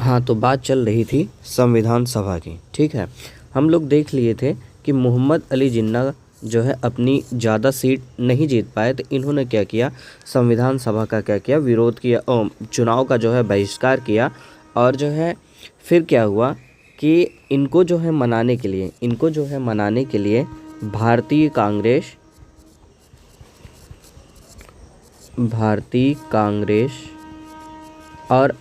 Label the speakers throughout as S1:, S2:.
S1: हाँ, तो बात चल रही थी संविधान सभा की। ठीक है, हम लोग देख लिए थे कि मोहम्मद अली जिन्ना जो है अपनी ज़्यादा सीट नहीं जीत पाए, तो इन्होंने क्या किया, संविधान सभा का क्या किया, विरोध किया, चुनाव का जो है बहिष्कार किया। और जो है फिर क्या हुआ कि इनको जो है मनाने के लिए भारतीय कांग्रेस और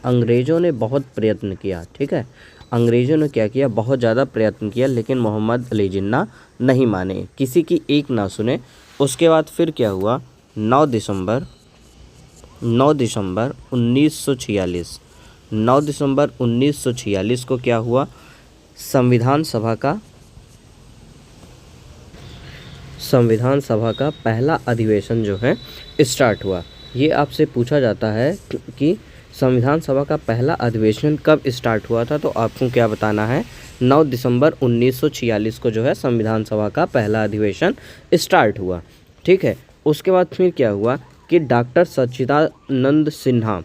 S1: अंग्रेज़ों ने बहुत प्रयत्न किया। ठीक है, अंग्रेज़ों ने क्या किया, बहुत ज़्यादा प्रयत्न किया, लेकिन मोहम्मद अली जिन्ना नहीं माने, किसी की एक ना सुने। उसके बाद फिर क्या हुआ, 9 दिसंबर 1946 9 दिसंबर 1946 को क्या हुआ, संविधान सभा का पहला अधिवेशन जो है स्टार्ट हुआ। ये आपसे पूछा जाता है कि संविधान सभा का पहला अधिवेशन कब स्टार्ट हुआ था, तो आपको क्या बताना है, 9 दिसंबर 1946 को जो है संविधान सभा का पहला अधिवेशन स्टार्ट हुआ। ठीक है, उसके बाद फिर क्या हुआ कि डॉक्टर सच्चिदानंद सिन्हा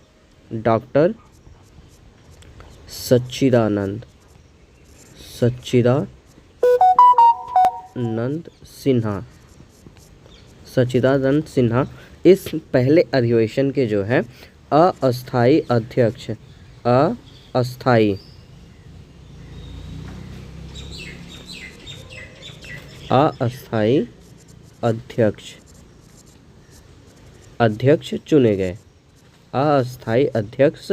S1: इस पहले अधिवेशन के जो है अस्थाई अध्यक्ष चुने गए। अस्थाई अध्यक्ष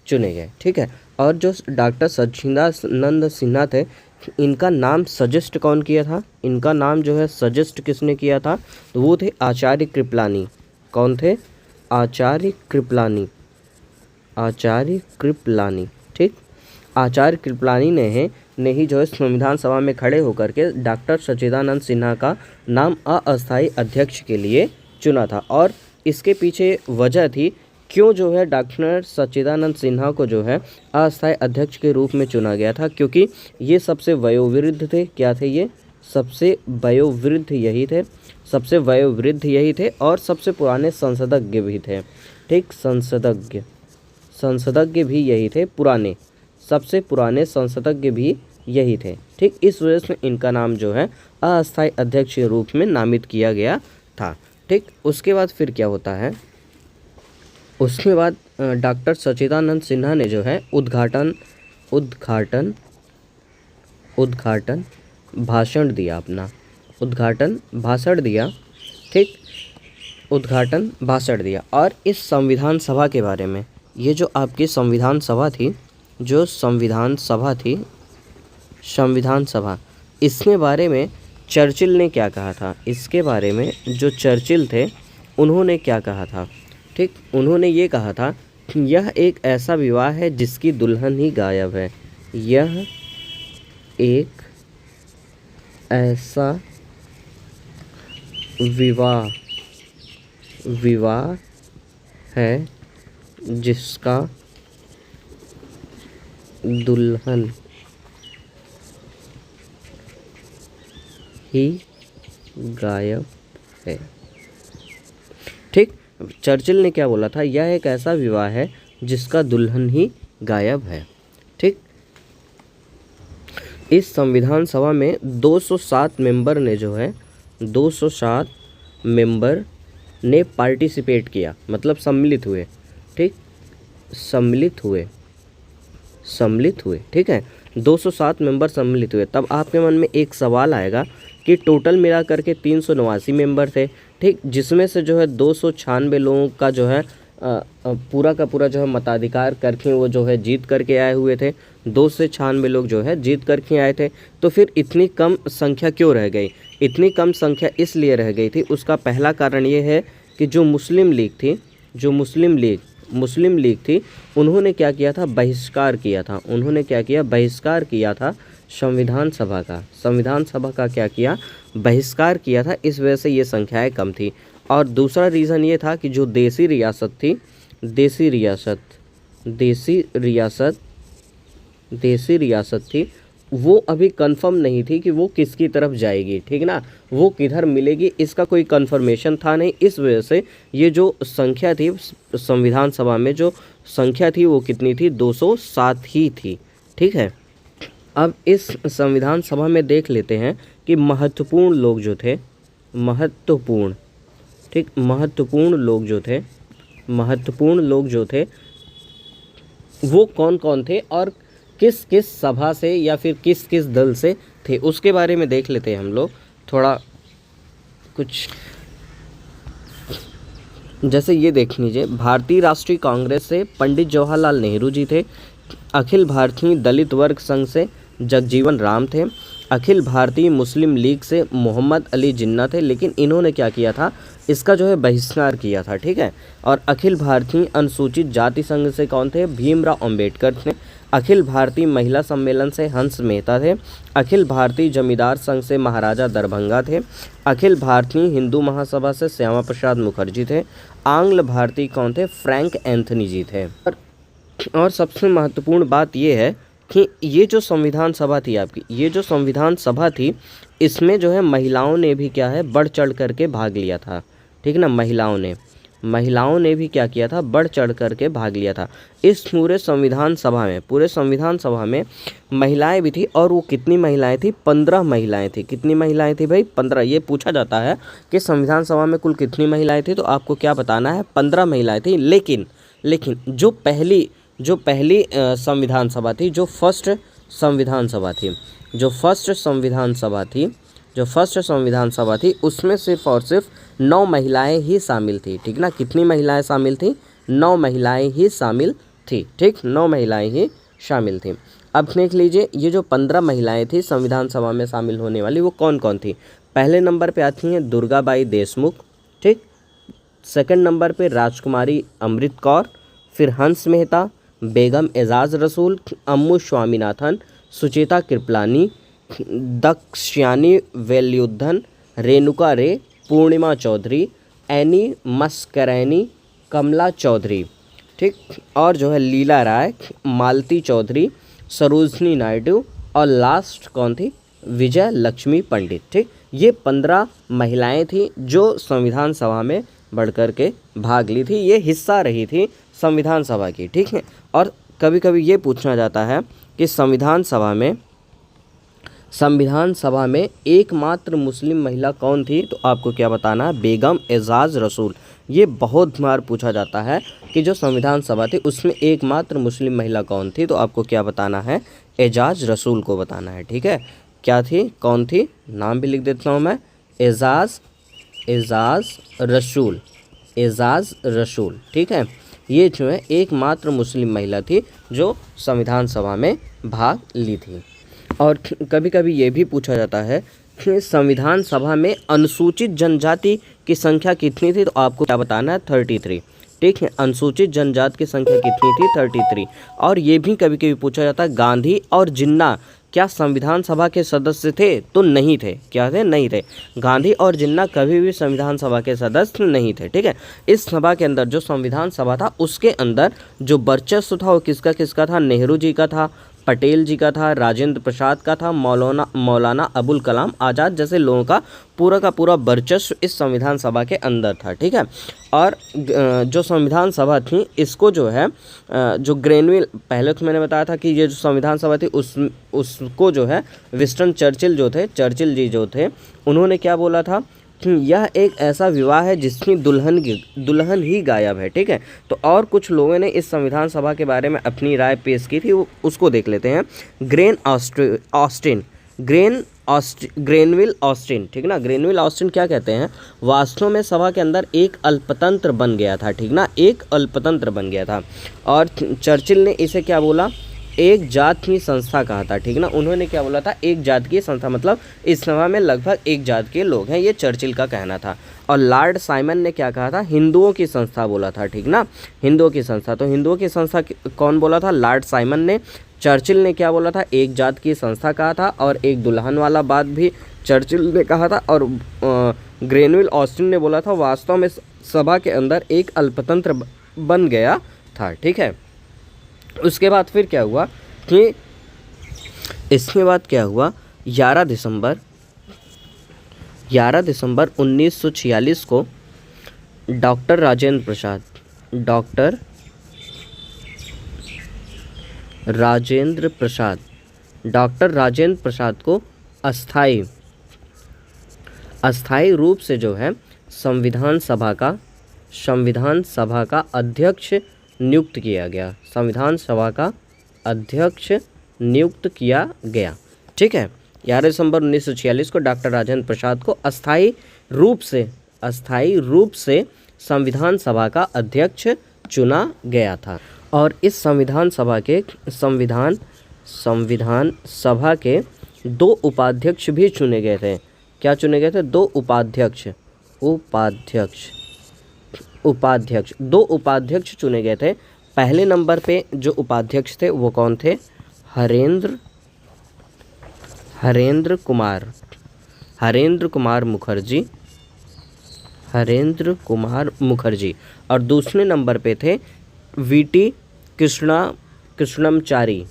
S1: चुने गए। ठीक है, और जो डॉक्टर सच्चिदानंद सिन्हा थे, इनका नाम सजेस्ट कौन किया था, इनका नाम जो है सजेस्ट किसने किया था, तो वो थे आचार्य कृपलानी। कौन थे, आचार्य कृपलानी। ठीक, आचार्य कृपलानी ने ही जो है संविधान सभा में खड़े होकर के डॉक्टर सच्चिदानंद सिन्हा का नाम अस्थाई अध्यक्ष के लिए चुना था। और इसके पीछे वजह थी क्यों जो है डॉक्टर सच्चिदानंद सिन्हा को जो है अस्थाई अध्यक्ष के रूप में चुना गया था, क्योंकि ये सबसे वयोवृद्ध थे। क्या थे ये, सबसे वयोवृद्ध यही थे और सबसे पुराने संसदज्ञ भी थे। ठीक, संसदज्ञ भी यही थे, सबसे पुराने संसदज्ञ भी यही थे। ठीक, इस वजह से इनका नाम जो है अस्थाई अध्यक्ष के रूप में नामित किया गया था। ठीक, उसके बाद फिर क्या होता है, उसके बाद डॉक्टर सच्चिदानंद सिन्हा ने जो है उद्घाटन भाषण दिया अपना। ठीक, उद्घाटन भाषण दिया। और इस संविधान सभा के बारे में, ये जो आपकी संविधान सभा, इसके बारे में चर्चिल ने क्या कहा था, इसके बारे में जो चर्चिल थे उन्होंने क्या कहा था। ठीक, उन्होंने ये कहा था कि यह एक ऐसा विवाह है जिसकी दुल्हन ही गायब है। यह एक ऐसा विवाह है जिसका दुल्हन ही गायब है। ठीक, चर्चिल ने क्या बोला था, यह एक ऐसा विवाह है जिसका दुल्हन ही गायब है। ठीक, इस संविधान सभा में 207 मेंबर ने पार्टिसिपेट किया, मतलब सम्मिलित हुए। ठीक, सम्मिलित हुए। ठीक है, 207 मेंबर सम्मिलित हुए। तब आपके मन में एक सवाल आएगा कि टोटल मिला करके 389 मेंबर थे। ठीक, जिसमें से जो है 296 लोगों का जो है पूरा का पूरा जो है मताधिकार करके वो जो है जीत करके आए हुए थे। 296 लोग जो है जीत करके आए थे। तो फिर इतनी कम संख्या क्यों रह गई, इतनी कम संख्या इसलिए रह गई थी, उसका पहला कारण ये है कि जो मुस्लिम लीग थी, उन्होंने क्या किया था, बहिष्कार किया था संविधान सभा का क्या किया, बहिष्कार किया था। इस वजह से ये संख्याएं कम थी। और दूसरा रीज़न ये था कि जो देसी रियासत थी, वो अभी कंफर्म नहीं थी कि वो किसकी तरफ जाएगी, ठीक ना, वो किधर मिलेगी इसका कोई कंफर्मेशन था नहीं। इस वजह से ये जो संख्या थी संविधान सभा में, जो संख्या थी वो कितनी थी, 207 ही थी, ठीक है। अब इस संविधान सभा में देख लेते हैं कि महत्वपूर्ण लोग जो थे, महत्वपूर्ण, ठीक, महत्वपूर्ण लोग जो थे वो कौन कौन थे और किस किस सभा से या फिर किस किस दल से थे, उसके बारे में देख लेते हैं हम लोग थोड़ा कुछ। जैसे ये देख लीजिए, भारतीय राष्ट्रीय कांग्रेस से पंडित जवाहरलाल नेहरू जी थे, अखिल भारतीय दलित वर्ग संघ से जगजीवन राम थे, अखिल भारतीय मुस्लिम लीग से मोहम्मद अली जिन्ना थे, लेकिन इन्होंने क्या किया था, इसका जो है बहिष्कार किया था, ठीक है। और अखिल भारतीय अनुसूचित जाति संघ से कौन थे, भीमराव अंबेडकर थे, अखिल भारतीय महिला सम्मेलन से हंस मेहता थे, अखिल भारतीय जमींदार संघ से महाराजा दरभंगा थे, अखिल भारतीय हिंदू महासभा से श्यामा प्रसाद मुखर्जी थे, आंग्ल भारतीय कौन थे, फ्रैंक एंथनी जी थे। और सबसे महत्वपूर्ण बात यह है कि ये जो संविधान सभा थी आपकी, ये जो संविधान सभा थी, इसमें जो है महिलाओं ने भी क्या है, बढ़ चढ़ करके भाग लिया था, ठीक ना। महिलाओं ने भी क्या किया था, बढ़ चढ़ करके भाग लिया था। इस पूरे संविधान सभा में महिलाएं भी थी, और वो कितनी महिलाएं थी, 15 महिलाएं थी। कितनी महिलाएं थी भाई, 15। ये पूछा जाता है कि संविधान सभा में कुल कितनी महिलाएं थी, तो आपको क्या बताना है, 15 महिलाएं थी। लेकिन जो पहली संविधान सभा थी, जो फर्स्ट संविधान सभा थी, उसमें सिर्फ और सिर्फ 9 महिलाएं ही शामिल थी, ठीक ना। कितनी महिलाएं शामिल थी, 9 महिलाएं ही शामिल थी, ठीक, 9 महिलाएं ही शामिल थी। अब देख लीजिए, ये जो 15 महिलाएं थी संविधान सभा में शामिल होने वाली, वो कौन कौन थी। पहले नंबर पे आती हैं दुर्गाबाई देशमुख, ठीक। सेकंड नंबर पे राजकुमारी अमृत कौर, फिर हंस मेहता, बेगम एजाज रसूल, अम्मू स्वामीनाथन, सुचेता कृपलानी, दक्षयानी वेलयुद्धन, रेणुका रे, पूर्णिमा चौधरी, एनी मस्करैनी, कमला चौधरी, ठीक, और जो है लीला राय, मालती चौधरी, सरोजनी नायडू, और लास्ट कौन थी, विजय लक्ष्मी पंडित, ठीक। ये 15 महिलाएं थी जो संविधान सभा में बढ़ कर के भाग ली थी, ये हिस्सा रही थी संविधान सभा की, ठीक है। और कभी कभी ये पूछना जाता है कि संविधान सभा में एकमात्र मुस्लिम महिला कौन थी, तो आपको क्या बताना है, बेगम एजाज रसूल। ये बहुत बार पूछा जाता है कि जो संविधान सभा थी उसमें एकमात्र मुस्लिम महिला कौन थी, तो आपको क्या बताना है, एजाज रसूल को बताना है, ठीक है। क्या थी, कौन थी, नाम भी लिख देता हूँ मैं, एजाज रसूल, ठीक है। ये जो है एकमात्र मुस्लिम महिला थी जो संविधान सभा में भाग ली थी। और कभी कभी ये भी पूछा जाता है कि संविधान सभा में अनुसूचित जनजाति की संख्या कितनी थी, तो आपको क्या बताना है, 33, ठीक है। अनुसूचित जनजाति की संख्या कितनी थी, 33। और ये भी कभी कभी पूछा जाता है, गांधी और जिन्ना क्या संविधान सभा के सदस्य थे, तो नहीं थे। क्या थे, नहीं थे। गांधी और जिन्ना कभी भी संविधान सभा के सदस्य नहीं थे, ठीक है। इस सभा के अंदर जो संविधान सभा था उसके अंदर जो वर्चस्व था वो किसका किसका था, नेहरू जी का था, पटेल जी का था, राजेंद्र प्रसाद का था, मौलाना अबुल कलाम आज़ाद जैसे लोगों का पूरा वर्चस्व इस संविधान सभा के अंदर था, ठीक है। और जो संविधान सभा थी इसको जो है जो ग्रेनविल, पहले तो मैंने बताया था कि ये जो संविधान सभा थी उसको जो है विंस्टन चर्चिल जी जो थे उन्होंने क्या बोला था, यह एक ऐसा विवाह है जिसमें दुल्हन ही गायब है, ठीक है। तो और कुछ लोगों ने इस संविधान सभा के बारे में अपनी राय पेश की थी, उसको देख लेते हैं। ग्रेनविल ऑस्टिन, ठीक ना। ग्रेनविल ऑस्टिन क्या कहते हैं, वास्तव में सभा के अंदर एक अल्पतंत्र बन गया था, ठीक ना, एक अल्पतंत्र बन गया था। और चर्चिल ने इसे क्या बोला, एक जात की संस्था कहा था, ठीक ना। उन्होंने क्या बोला था, एक जात की संस्था, मतलब इस सभा में लगभग एक जात के लोग हैं, ये चर्चिल का कहना था। और लॉर्ड साइमन ने क्या कहा था, हिंदुओं की संस्था बोला था, ठीक ना, हिंदुओं की संस्था। तो हिंदुओं की संस्था कौन बोला था, लॉर्ड साइमन ने। चर्चिल ने क्या बोला था, एक जात की संस्था कहा था, और एक दुल्हन वाला बात भी चर्चिल ने कहा था। और ग्रेनविल ऑस्टिन ने बोला था वास्तव में सभा के अंदर एक अल्पतंत्र बन गया था, ठीक है। उसके बाद फिर क्या हुआ कि इसके बाद क्या हुआ, 11 दिसंबर 1946 को डॉक्टर राजेंद्र प्रसाद को अस्थाई रूप से जो है संविधान सभा का अध्यक्ष नियुक्त किया गया। संविधान सभा का अध्यक्ष नियुक्त किया गया। ठीक है, 11 दिसंबर 1946 को डॉक्टर राजेंद्र प्रसाद को अस्थाई रूप से संविधान सभा का अध्यक्ष चुना गया था। और इस संविधान सभा के 2 उपाध्यक्ष भी चुने गए थे। क्या चुने गए थे? 2 उपाध्यक्ष 2 उपाध्यक्ष चुने गए थे। पहले नंबर पे जो उपाध्यक्ष थे वो कौन थे? हरेंद्र कुमार मुखर्जी। और दूसरे नंबर पे थे वीटी कृष्णमचारी।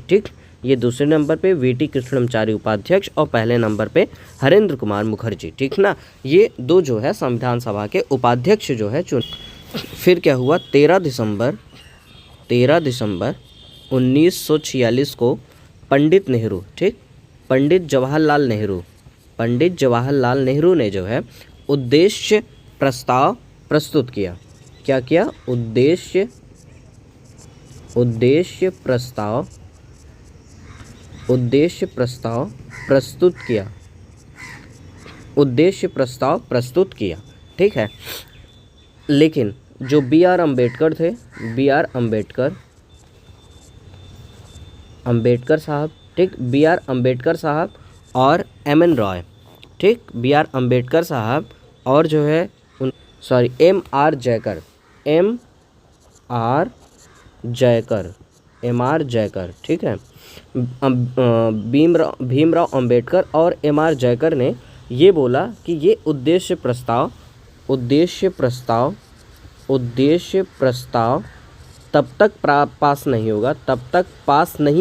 S1: ठीक, ये दूसरे नंबर पे वीटी कृष्णमचारी उपाध्यक्ष और पहले नंबर पे हरेंद्र कुमार मुखर्जी। ठीक ना, ये 2 जो है संविधान सभा के उपाध्यक्ष जो है चुन। फिर क्या हुआ, 13 दिसंबर 1946 को पंडित जवाहरलाल नेहरू ने जो है उद्देश्य प्रस्ताव प्रस्तुत किया। क्या किया? उद्देश्य प्रस्ताव प्रस्तुत किया। ठीक है, लेकिन जो बी आर अम्बेडकर साहब, ठीक, बी आर अम्बेडकर साहब और एम एन रॉय, ठीक, बी आर अम्बेडकर साहब और जो है एम आर जयकर, ठीक है, भीमराव अम्बेडकर और एम आर जयकर ने ये बोला कि ये उद्देश्य प्रस्ताव तब तक पास नहीं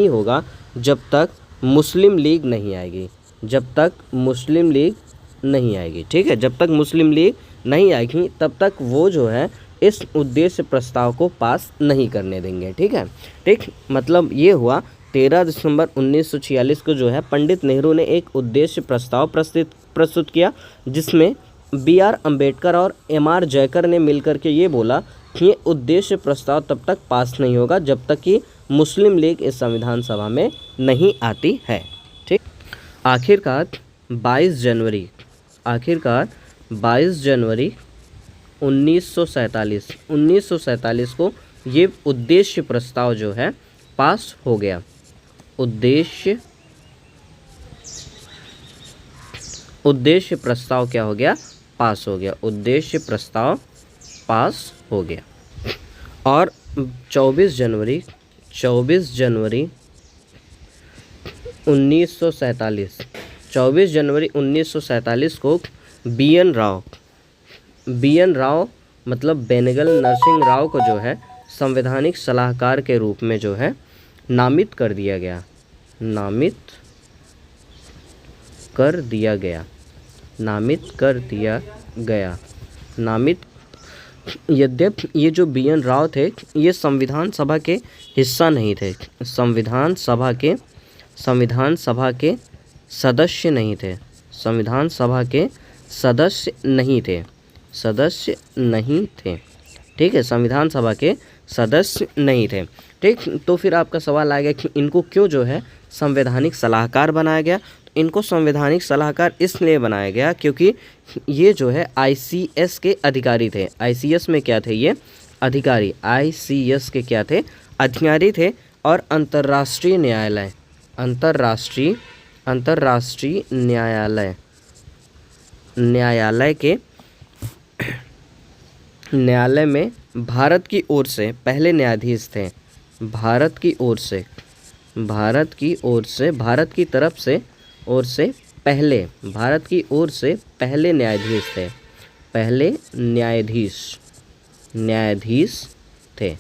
S1: होगा जब तक मुस्लिम लीग नहीं आएगी। ठीक है, जब तक मुस्लिम लीग नहीं आएगी तब तक वो जो है इस उद्देश्य प्रस्ताव को पास नहीं करने देंगे। ठीक है, ठीक, मतलब ये हुआ 13 दिसंबर 1946 को जो है पंडित नेहरू ने एक उद्देश्य प्रस्ताव प्रस्तुत किया, जिसमें बी आर अम्बेडकर और एम आर जयकर ने मिलकर के ये बोला कि ये उद्देश्य प्रस्ताव तब तक पास नहीं होगा जब तक कि मुस्लिम लीग इस संविधान सभा में नहीं आती है। ठीक, आखिरकार 22 जनवरी 1947 को ये उद्देश्य प्रस्ताव जो है पास हो गया। उद्देश्य प्रस्ताव क्या हो गया? पास हो गया। उद्देश्य प्रस्ताव पास हो गया। और 24 जनवरी 1947 को बी एन राव मतलब बेनेगल नरसिंह राव को जो है संवैधानिक सलाहकार के रूप में जो है नामित कर दिया गया। यद्यपि ये जो बी एन राव थे ये संविधान सभा के हिस्सा नहीं थे, संविधान सभा के सदस्य नहीं थे। ठीक है, संविधान सभा के सदस्य नहीं थे। ठीक, तो फिर आपका सवाल आ गया कि इनको क्यों जो है संवैधानिक सलाहकार बनाया गया। तो इनको संवैधानिक सलाहकार इसलिए बनाया गया क्योंकि ये जो है आईसीएस के अधिकारी थे। आईसीएस में क्या थे? ये अधिकारी आईसीएस के क्या थे? अधिकारी थे। और अंतर्राष्ट्रीय न्यायालय में भारत की ओर से पहले न्यायाधीश थे। भारत की ओर से पहले न्यायाधीश थे। पहले न्यायाधीश थे,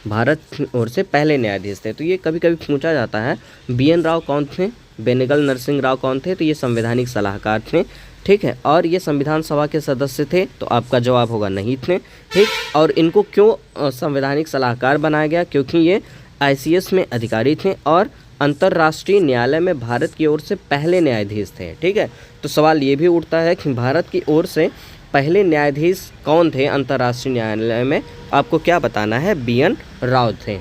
S1: भारत की ओर से पहले न्यायाधीश थे। तो ये कभी कभी पूछा जाता है BN राव कौन थे, बेनेगल नरसिंह राव कौन थे, तो ये संवैधानिक सलाहकार थे, ठीक है। और ये संविधान सभा के सदस्य थे, तो आपका जवाब होगा नहीं थे, ठीक। और इनको क्यों संवैधानिक सलाहकार बनाया गया, क्योंकि ये ICS में अधिकारी थे और अंतर्राष्ट्रीय न्यायालय में भारत की ओर से पहले न्यायाधीश थे, ठीक है। तो सवाल ये भी उठता है कि भारत की ओर से पहले न्यायाधीश कौन थे अंतर्राष्ट्रीय न्यायालय में, आपको क्या बताना है, BN राव थे।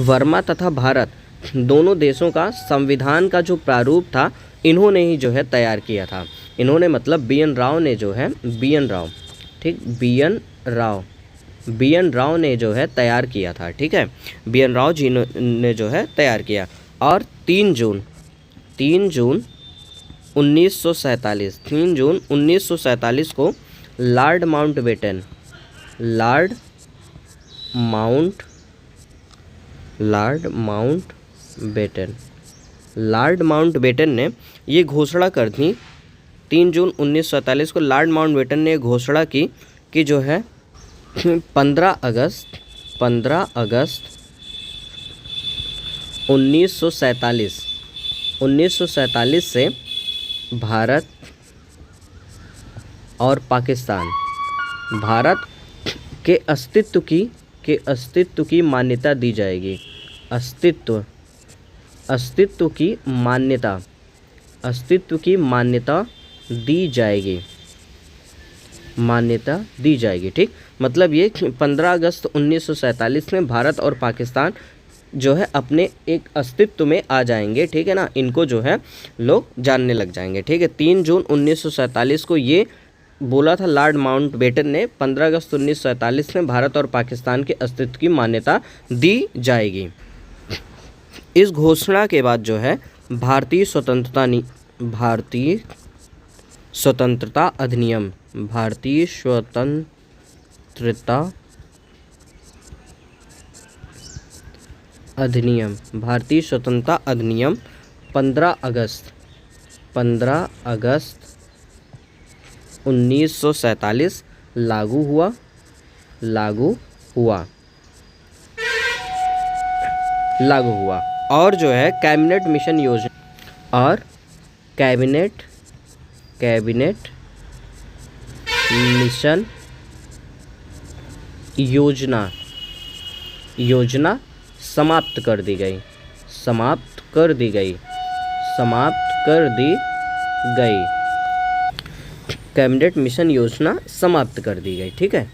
S1: वर्मा तथा भारत दोनों देशों का संविधान का जो प्रारूप था इन्होंने ही जो है तैयार किया था। इन्होंने मतलब BN राव ने जो है, BN राव, ठीक, BN राव ने जो है तैयार किया था, ठीक है। BN राव जी ने जो है तैयार किया। और 3 जून 1947 को लॉर्ड माउंटबेटन ने ये घोषणा कर दी। 3 जून 1947 को लॉर्ड माउंटबेटन ने घोषणा की कि जो है 15 अगस्त 1947 से भारत और पाकिस्तान भारत के अस्तित्व की मान्यता दी जाएगी। अस्तित्व की मान्यता दी जाएगी, ठीक। मतलब ये 15 अगस्त 1947 में भारत और पाकिस्तान जो है अपने एक अस्तित्व में आ जाएंगे, ठीक है ना। इनको जो है लोग जानने लग जाएंगे, ठीक है। 3 जून 1947 को ये बोला था लॉर्ड माउंटबेटन ने, 15 अगस्त 1947 में भारत और पाकिस्तान के अस्तित्व की मान्यता दी जाएगी। इस घोषणा के बाद जो है भारतीय स्वतंत्रता अधिनियम 15 अगस्त 1947 लागू हुआ और जो है कैबिनेट मिशन योजना समाप्त कर दी गई। कैबिनेट मिशन योजना समाप्त कर दी गई, ठीक है।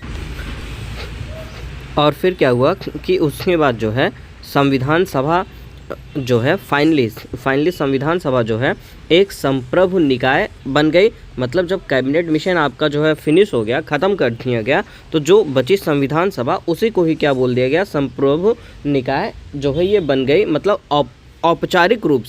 S1: और फिर क्या हुआ कि उसके बाद जो है संविधान सभा जो है फाइनली संविधान सभा जो है एक संप्रभु निकाय बन गई। मतलब जब कैबिनेट मिशन आपका जो है फिनिश हो गया, ख़त्म कर दिया गया, तो जो बची संविधान सभा उसी को ही क्या बोल दिया गया, संप्रभु निकाय जो है ये बन गई। मतलब औपचारिक रूप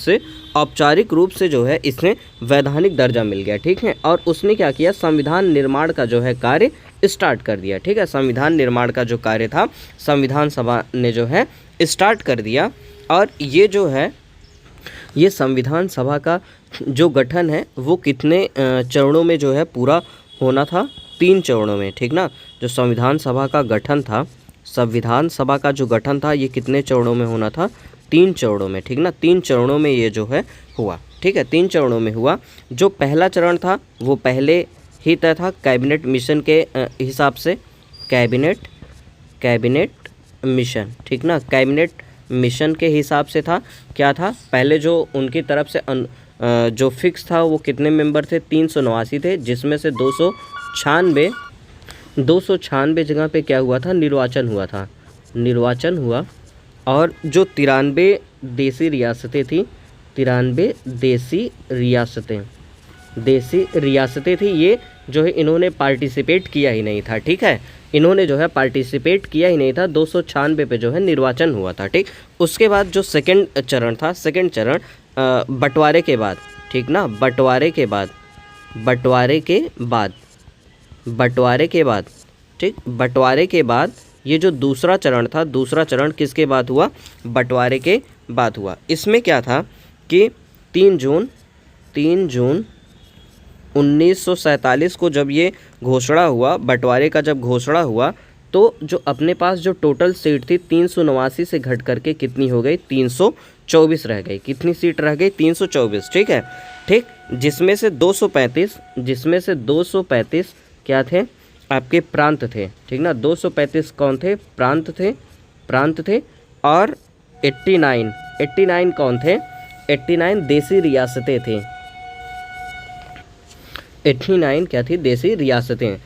S1: से जो है इसमें वैधानिक दर्जा मिल गया, ठीक है। और उसने क्या किया, संविधान निर्माण का जो है कार्य स्टार्ट कर दिया, ठीक है। संविधान निर्माण का जो कार्य था संविधान सभा ने जो है स्टार्ट कर दिया। और ये जो है ये संविधान सभा का जो गठन है वो कितने चरणों में जो है पूरा होना था, 3 चरणों में, ठीक ना। जो संविधान सभा का जो गठन था ये कितने चरणों में होना था, 3 चरणों में, ठीक ना। 3 चरणों में ये जो है हुआ, ठीक है। 3 चरणों में हुआ। जो पहला चरण था वो पहले ही तय था कैबिनेट मिशन के हिसाब से, कैबिनेट मिशन, ठीक ना। कैबिनेट मिशन के हिसाब से था, क्या था, पहले जो उनकी तरफ से जो फिक्स था वो कितने मेंबर थे, 389 थे, जिसमें से 296 जगह पे क्या हुआ था, निर्वाचन हुआ। और जो 93 देसी रियासतें थी, 93 देसी रियासतें थी, ये जो है इन्होंने पार्टिसिपेट किया ही नहीं था, ठीक है। इन्होंने जो है पार्टिसिपेट किया ही नहीं था। 296 पे जो है निर्वाचन हुआ था, ठीक। उसके बाद जो सेकंड चरण बंटवारे के बाद, ठीक ना, बंटवारे के बाद, ठीक, बंटवारे के बाद ये जो दूसरा चरण था, दूसरा चरण किसके बाद हुआ, बंटवारे के बाद हुआ। इसमें क्या था कि 3 जून 1947 को जब ये घोषणा हुआ, बंटवारे का जब घोषणा हुआ, तो जो अपने पास जो टोटल सीट थी 389 से घट करके कितनी हो गई, 324 रह गई। कितनी सीट रह गई, 324। ठीक है, ठीक। जिसमें से 235 क्या थे, आपके प्रांत थे। ठीक ना, 235 कौन थे, प्रांत थे। और 89 कौन थे, 89 देसी रियासतें थी। 89 क्या थी, देसी रियासतें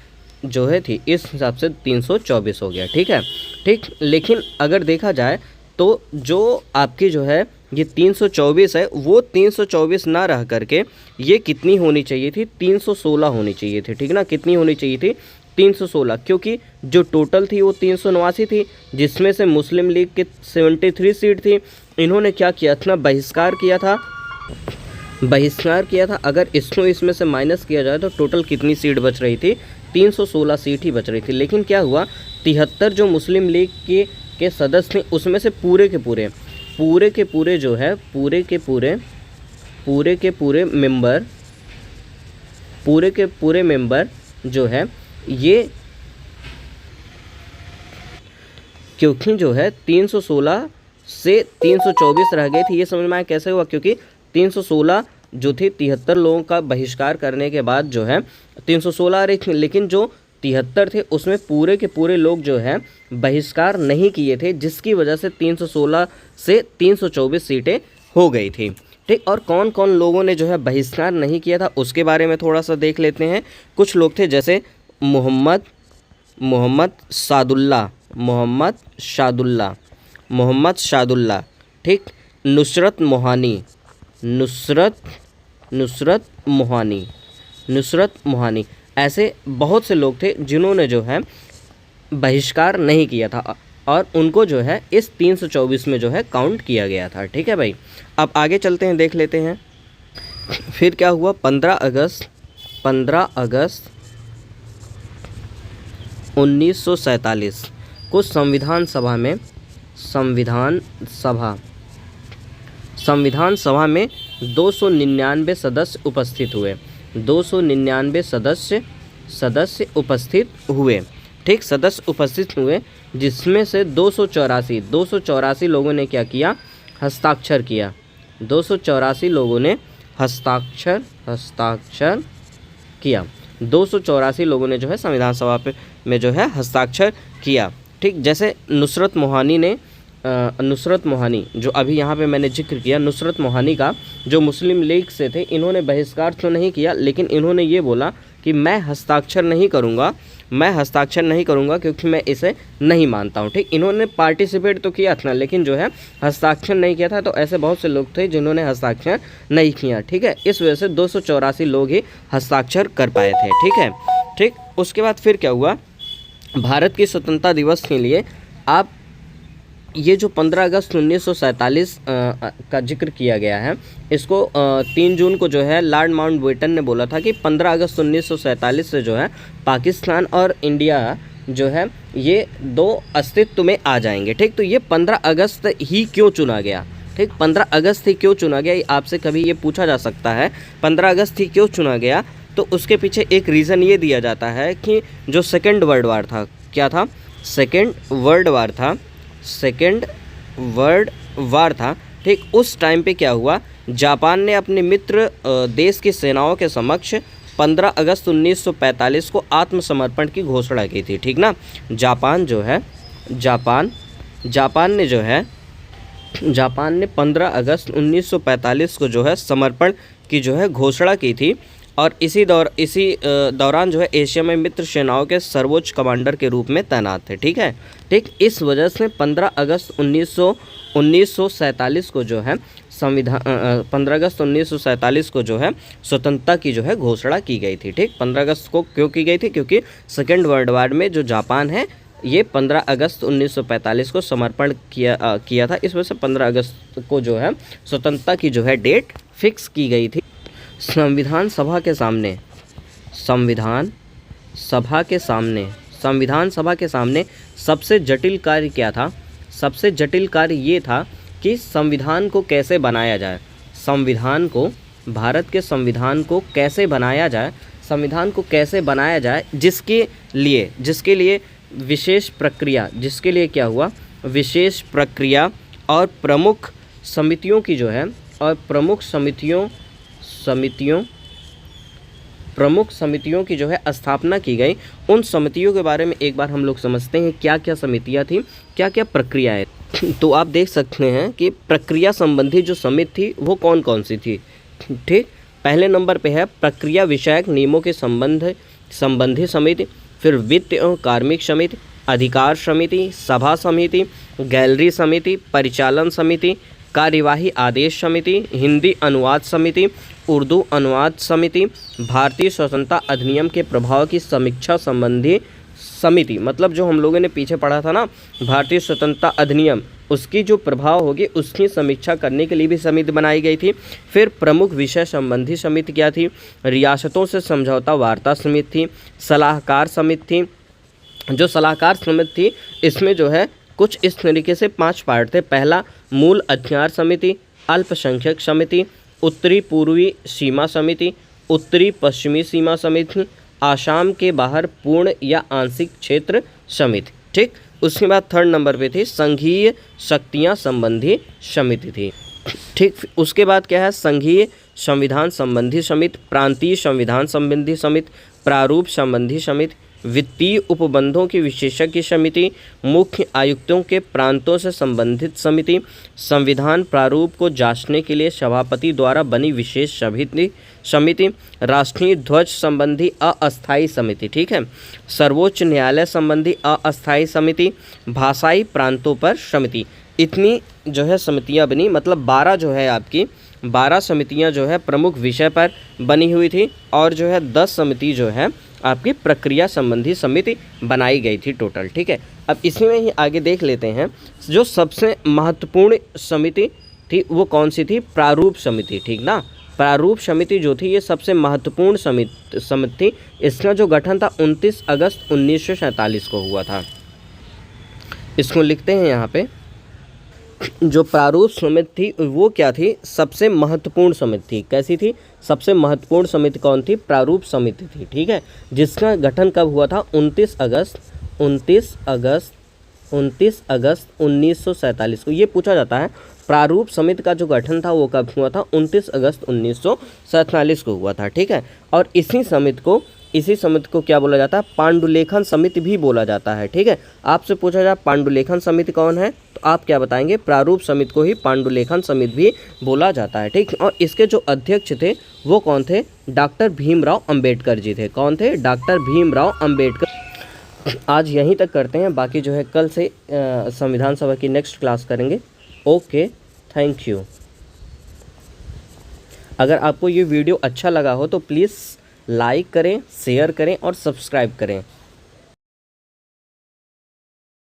S1: जो है थी। इस हिसाब से 324 हो गया। ठीक है, ठीक। लेकिन अगर देखा जाए तो जो आपकी जो है ये 324 है, वो 324 ना रह करके ये कितनी होनी चाहिए थी, 316 होनी चाहिए थी। ठीक ना, कितनी होनी चाहिए थी, 316। क्योंकि जो टोटल थी वो 389 थी, जिसमें से मुस्लिम लीग के 73 सीट थी। इन्होंने क्या किया था, बहिष्कार किया था। अगर इसको इसमें से माइनस किया जाए तो टोटल कितनी सीट बच रही थी, 316 सीट ही बच रही थी। लेकिन क्या हुआ, 73 जो मुस्लिम लीग के सदस्य थे, उसमें से पूरे के पूरे जो है, पूरे के पूरे मेंबर जो है ये, क्योंकि जो है 316 से 324 रह गए थे। ये समझ में आया कैसे हुआ, क्योंकि 316 जो थी, 73 लोगों का बहिष्कार करने के बाद जो है 316 आ रही थी। लेकिन जो 73 थे उसमें पूरे के पूरे लोग जो है बहिष्कार नहीं किए थे, जिसकी वजह से 316 से 324 सीटें हो गई थी। ठीक। और कौन कौन लोगों ने जो है बहिष्कार नहीं किया था उसके बारे में थोड़ा सा देख लेते हैं। कुछ लोग थे जैसे मोहम्मद शादुल्ला, ठीक। नुसरत मोहानी, ऐसे बहुत से लोग थे जिन्होंने जो है बहिष्कार नहीं किया था, और उनको जो है इस 324 में जो है काउंट किया गया था। ठीक है भाई, अब आगे चलते हैं, देख लेते हैं फिर क्या हुआ। 15 अगस्त 1947 को संविधान सभा में 299 सदस्य उपस्थित हुए। 299 सदस्य उपस्थित हुए। ठीक, सदस्य उपस्थित हुए, जिसमें से 284 लोगों ने क्या किया, हस्ताक्षर किया। 284 लोगों ने हस्ताक्षर किया। 284 लोगों ने जो है संविधान सभा में जो है हस्ताक्षर किया। ठीक, जैसे नुसरत मोहानी जो अभी यहाँ पे मैंने जिक्र किया, नुसरत मोहानी का, जो मुस्लिम लीग से थे, इन्होंने बहिष्कार तो नहीं किया, लेकिन इन्होंने ये बोला कि मैं हस्ताक्षर नहीं करूँगा क्योंकि मैं इसे नहीं मानता हूँ। ठीक, इन्होंने पार्टिसिपेट तो किया था, लेकिन जो है हस्ताक्षर नहीं किया था। तो ऐसे बहुत से लोग थे जिन्होंने हस्ताक्षर नहीं किया। ठीक है, इस वजह से 284 लोग ही हस्ताक्षर कर पाए थे। ठीक है, ठीक। उसके बाद फिर क्या हुआ, भारत की स्वतंत्रता दिवस के लिए आप ये जो 15 अगस्त 1947 का जिक्र किया गया है, इसको 3 जून को जो है लॉर्ड माउंटबेटन ने बोला था कि 15 अगस्त 1947 से जो है पाकिस्तान और इंडिया जो है ये दो अस्तित्व में आ जाएंगे। ठीक, तो ये 15 अगस्त ही क्यों चुना गया? ठीक, 15 अगस्त ही क्यों चुना गया, आपसे कभी ये पूछा जा सकता है। 15 अगस्त ही क्यों चुना गया? तो उसके पीछे एक रीज़न ये दिया जाता है कि जो सेकेंड वर्ल्ड वार था, क्या था? सेकेंड वर्ल्ड वार था। ठीक, उस टाइम पे क्या हुआ, जापान ने अपने मित्र देश की सेनाओं के समक्ष 15 अगस्त 1945 को आत्मसमर्पण की घोषणा की थी। ठीक ना, जापान ने 15 अगस्त 1945 को जो है समर्पण की जो है घोषणा की थी, और इसी दौरान जो है एशिया में मित्र सेनाओं के सर्वोच्च कमांडर के रूप में तैनात थे। ठीक है, ठीक, इस वजह से 15 अगस्त 1947 को जो है 15 अगस्त 1947 को जो है स्वतंत्रता की जो है घोषणा की गई थी। ठीक, 15 अगस्त को क्यों की गई थी? क्योंकि सेकेंड वर्ल्ड वार में जो जापान है ये 15 अगस्त 1945 को समर्पण किया था। इस वजह से 15 अगस्त को जो है स्वतंत्रता की जो है डेट फिक्स की गई थी। संविधान सभा के सामने सबसे जटिल कार्य क्या था? सबसे जटिल कार्य ये था कि संविधान को कैसे बनाया जाए। संविधान को भारत के संविधान को कैसे बनाया जाए, संविधान को कैसे बनाया जाए, जिसके लिए विशेष प्रक्रिया, जिसके लिए क्या हुआ, विशेष प्रक्रिया और प्रमुख समितियों की जो है, और प्रमुख समितियों की जो है स्थापना की गई। उन समितियों के बारे में एक बार हम लोग समझते हैं क्या क्या समितियां थी, क्या क्या प्रक्रियाएं। तो आप देख सकते हैं कि प्रक्रिया संबंधी जो समिति थी वो कौन कौन सी थी। ठीक, पहले नंबर पे है प्रक्रिया विषयक नियमों के संबंधी समिति, फिर वित्त एवं कार्मिक समिति, अधिकार समिति, सभा समिति, गैलरी समिति, परिचालन समिति, कार्यवाही आदेश समिति, हिंदी अनुवाद समिति, उर्दू अनुवाद समिति, भारतीय स्वतंत्रता अधिनियम के प्रभाव की समीक्षा संबंधी समिति। मतलब जो हम लोगों ने पीछे पढ़ा था ना, भारतीय स्वतंत्रता अधिनियम, उसकी जो प्रभाव होगी उसकी समीक्षा करने के लिए भी समिति बनाई गई थी। फिर प्रमुख विषय संबंधी समिति क्या थी, रियासतों से समझौता वार्ता समिति थी, सलाहकार समिति थी। जो सलाहकार समिति थी इसमें जो है कुछ इस तरीके से 5 पार्ट थे। पहला, मूल अधिकार समिति, अल्पसंख्यक समिति, उत्तरी पूर्वी सीमा समिति, उत्तरी पश्चिमी सीमा समिति, आसाम के बाहर पूर्ण या आंशिक क्षेत्र समिति। ठीक, उसके बाद 3rd नंबर पे थी संघीय शक्तियां संबंधी समिति थी। ठीक, उसके बाद क्या है, संघीय संविधान संबंधी समिति, प्रांतीय संविधान संबंधी समिति, प्रारूप संबंधी समिति, वित्तीय उपबंधों की विशेषज्ञ समिति, मुख्य आयुक्तों के प्रांतों से संबंधित समिति, संविधान प्रारूप को जांचने के लिए सभापति द्वारा बनी विशेष समिति, राष्ट्रीय ध्वज संबंधी अस्थायी समिति। ठीक है, सर्वोच्च न्यायालय संबंधी अस्थायी समिति, भाषाई प्रांतों पर समिति। इतनी जो है समितियां बनी, मतलब 12 जो है आपकी 12 समितियां जो है प्रमुख विषय पर बनी हुई थी, और जो है 10 समिति जो है आपकी प्रक्रिया संबंधी समिति बनाई गई थी टोटल। ठीक है, अब इसी में ही आगे देख लेते हैं जो सबसे महत्वपूर्ण समिति थी वो कौन सी थी, प्रारूप समिति। ठीक ना, प्रारूप समिति जो थी ये सबसे महत्वपूर्ण समिति थी। इसका जो गठन था 29 अगस्त 1947 को हुआ था। इसको लिखते हैं यहाँ पे, जो प्रारूप समिति थी वो क्या थी, सबसे महत्वपूर्ण समिति थी। कैसी थी, सबसे महत्वपूर्ण समिति कौन थी, प्रारूप समिति थी। ठीक है, जिसका गठन कब हुआ था, 29 अगस्त 1947 को। ये पूछा जाता है प्रारूप समिति का जो गठन था वो कब हुआ था, 29 अगस्त 1947 को हुआ था। ठीक है, और इसी समिति को क्या बोला जाता है, पांडुलेखन समिति भी बोला जाता है। ठीक है, आपसे पूछा जाए पांडुलेखन समिति कौन है, तो आप क्या बताएंगे, प्रारूप समिति को ही पांडुलेखन समिति भी बोला जाता है। ठीक, और इसके जो अध्यक्ष थे वो कौन थे, डॉक्टर भीमराव अंबेडकर जी थे। कौन थे, डॉक्टर भीमराव अंबेडकर। आज यहीं तक करते हैं, बाकी जो है कल से संविधान सभा की नेक्स्ट क्लास करेंगे। Okay, thank you. अगर आपको ये वीडियो अच्छा लगा हो तो प्लीज़ लाइक करें, शेयर करें और सब्सक्राइब करें।